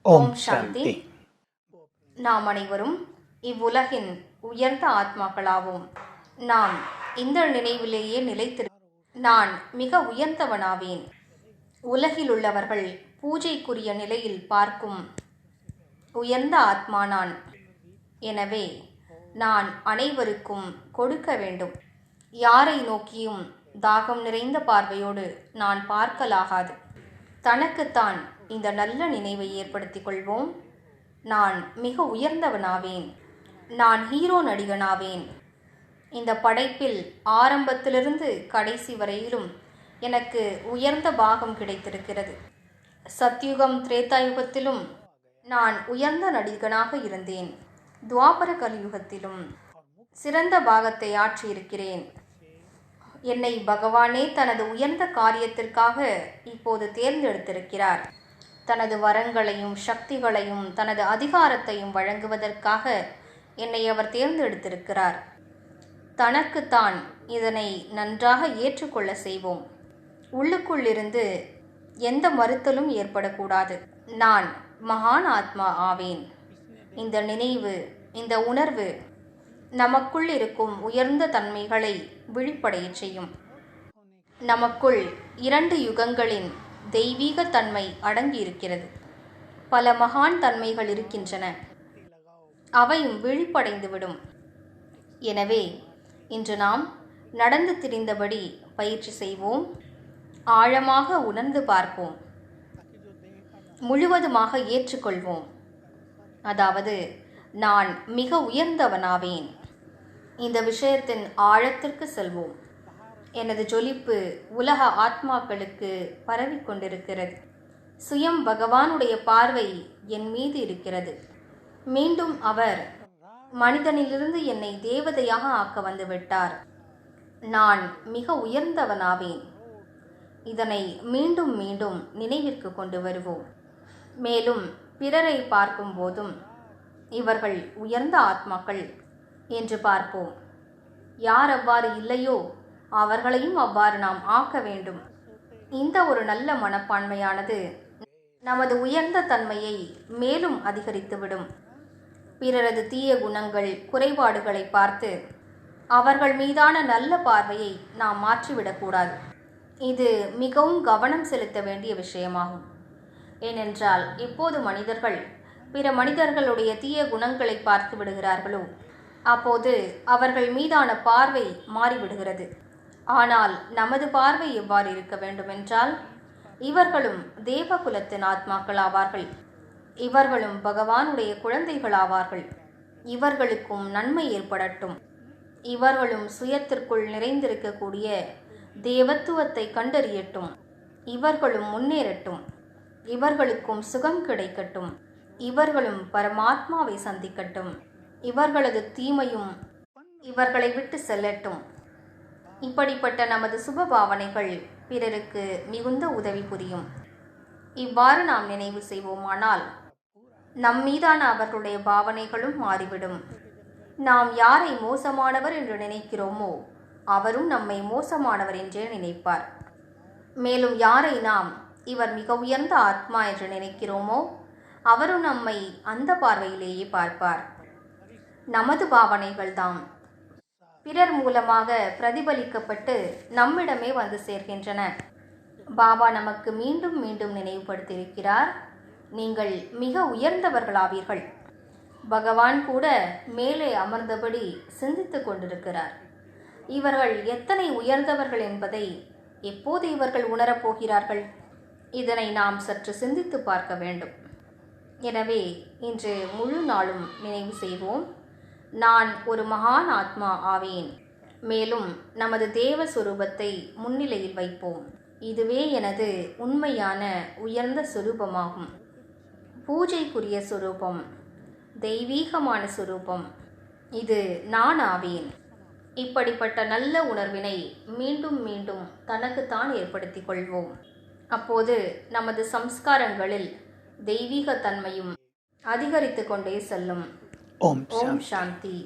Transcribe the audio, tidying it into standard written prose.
ஓம் சாந்தி. நாம் அனைவரும் இவ்வுலகின் உயர்ந்த ஆத்மாக்களாவோம். நாம் இந்த நினைவிலேயே நான் மிக உயர்ந்தவனாவேன். உலகில் உள்ளவர்கள் பூஜைக்குரிய நிலையில் பார்க்கும் உயர்ந்த ஆத்மா நான். எனவே நான் அனைவருக்கும் கொடுக்க வேண்டும். யாரை நோக்கியும் தாகம் நிறைந்த பார்வையோடு நான் பார்க்கலாகாது. தனக்குத்தான் இந்த நல்ல நினைவை ஏற்படுத்திக் கொள்வோம். நான் மிக உயர்ந்தவனாவேன். நான் ஹீரோ நடிகனாவேன். இந்த படைப்பில் ஆரம்பத்திலிருந்து கடைசி வரையிலும் எனக்கு உயர்ந்த பாகம் கிடைத்திருக்கிறது. சத்யுகம் திரேதாயுகத்திலும் நான் உயர்ந்த நடிகனாக இருந்தேன். துவாபர கலியுகத்திலும் சிறந்த பாகத்தை ஆற்றியிருக்கிறேன். என்னை பகவானே தனது உயர்ந்த காரியத்திற்காக இப்போது தேர்ந்தெடுத்திருக்கிறார். தனது வரங்களையும் சக்திகளையும் தனது அதிகாரத்தையும் வழங்குவதற்காக என்னை அவர் தேர்ந்தெடுத்திருக்கிறார். தனக்குத்தான் இதனை நன்றாக ஏற்றுக்கொள்ள செய்வோம். உள்ளுக்குள்ளிருந்து எந்த மறுத்தலும் ஏற்படக்கூடாது. நான் மகான் ஆத்மா ஆவேன். இந்த நினைவு, இந்த உணர்வு நமக்குள் இருக்கும் உயர்ந்த தன்மைகளை விழிப்படைய செய்யும். நமக்குள் 2 யுகங்களின் தெய்வீக தன்மை அடங்கியிருக்கிறது. பல மகான் தன்மைகள் இருக்கின்றன. அவையும் விழிப்படைந்துவிடும். எனவே இன்று நாம் நடந்து திரிந்தபடி பயிற்சி செய்வோம். ஆழமாக உணர்ந்து பார்ப்போம். முழுவதுமாக ஏற்றுக்கொள்வோம். அதாவது நான் மிக உயர்ந்தவனாவேன். இந்த விஷயத்தின் ஆழத்திற்கு செல்வோம். எனது ஜொலிப்பு உலக ஆத்மாக்களுக்கு பரவிக்கொண்டிருக்கிறது. சுயம் பகவானுடைய பார்வை என் மீது இருக்கிறது. மீண்டும் அவர் மனிதனிலிருந்து என்னை தேவதையாக ஆக்க வந்துவிட்டார். நான் மிக உயர்ந்தவனாவேன். இதனை மீண்டும் மீண்டும் நினைவிற்கு கொண்டு வருவோம். மேலும் பிறரை பார்க்கும் போதும் இவர்கள் உயர்ந்த ஆத்மாக்கள் என்று பார்ப்போம். யார் அவ்வாறு இல்லையோ அவர்களையும் அவ்வாறு நாம் ஆக்க வேண்டும். இந்த ஒரு நல்ல மனப்பான்மையானது நமது உயர்ந்த தன்மையை மேலும் அதிகரித்துவிடும். பிறரது தீய குணங்கள், குறைபாடுகளை பார்த்து அவர்கள் மீதான நல்ல பார்வையை நாம் மாற்றிவிடக்கூடாது. இது மிகவும் கவனம் செலுத்த வேண்டிய விஷயமாகும். ஏனென்றால் எப்போது மனிதர்கள் பிற மனிதர்களுடைய தீய குணங்களை பார்த்து விடுகிறார்களோ அப்போது அவர்கள் மீதான பார்வை மாறிவிடுகிறது. ஆனால் நமது பார்வை எவ்வாறு இருக்க வேண்டுமென்றால், இவர்களும் தேவகுலத்தின் ஆத்மாக்கள் ஆவார்கள். இவர்களும் பகவானுடைய குழந்தைகள் ஆவார்கள். இவர்களுக்கும் நன்மை ஏற்படட்டும். இவர்களும் சுயத்திற்குள் நிறைந்திருக்கக்கூடிய தேவத்துவத்தை கண்டறியட்டும். இவர்களும் முன்னேறட்டும். இவர்களுக்கும் சுகம் கிடைக்கட்டும். இவர்களும் பரமாத்மாவை சந்திக்கட்டும். இவர்களது தீமையும் இவர்களை விட்டு செல்லட்டும். இப்படிப்பட்ட நமது சுப பாவனைகள் பிறருக்கு மிகுந்த உதவி புரியும். இவ்வாறு நாம் நினைவு செய்வோமானால் நம்மீதான அவர்களுடைய பாவனைகளும் மாறிவிடும். நாம் யாரை மோசமானவர் என்று நினைக்கிறோமோ அவரும் நம்மை மோசமானவர் என்றே நினைப்பார். மேலும் யாரை நாம் இவர் மிக உயர்ந்த ஆத்மா என்று நினைக்கிறோமோ அவரும் நம்மை அந்த பார்வையிலேயே பார்ப்பார். நமது பாவனைகள்தான் பிறர் மூலமாக பிரதிபலிக்கப்பட்டு நம்மிடமே வந்து சேர்க்கின்றன. பாபா நமக்கு மீண்டும் மீண்டும் நினைவுபடுத்தியிருக்கிறார், நீங்கள் மிக உயர்ந்தவர்களாவீர்கள். பகவான் கூட மேலே அமர்ந்தபடி சிந்தித்து கொண்டிருக்கிறார். இவர்கள் எத்தனை உயர்ந்தவர்கள் என்பதை எப்போது இவர்கள் உணரப்போகிறார்கள்? இதனை நாம் சற்று சிந்தித்து பார்க்க வேண்டும். எனவே இன்று முழு நாளும் நினைவு செய்வோம். நான் ஒரு மகான் ஆத்மா ஆவேன். மேலும் நமது தேவ சுரூபத்தை முன்னிலையில் வைப்போம். இதுவே எனது உண்மையான உயர்ந்த சுரூபமாகும். பூஜைக்குரிய சுரூபம், தெய்வீகமான சுரூபம், இது நான் ஆவேன். இப்படிப்பட்ட நல்ல உணர்வினை மீண்டும் மீண்டும் தனக்குத்தான் ஏற்படுத்திக் கொள்வோம். அப்போது நமது சம்ஸ்காரங்களில் தெய்வீக தன்மையும் அதிகரித்து கொண்டே செல்லும். ஓம் சாந்தி.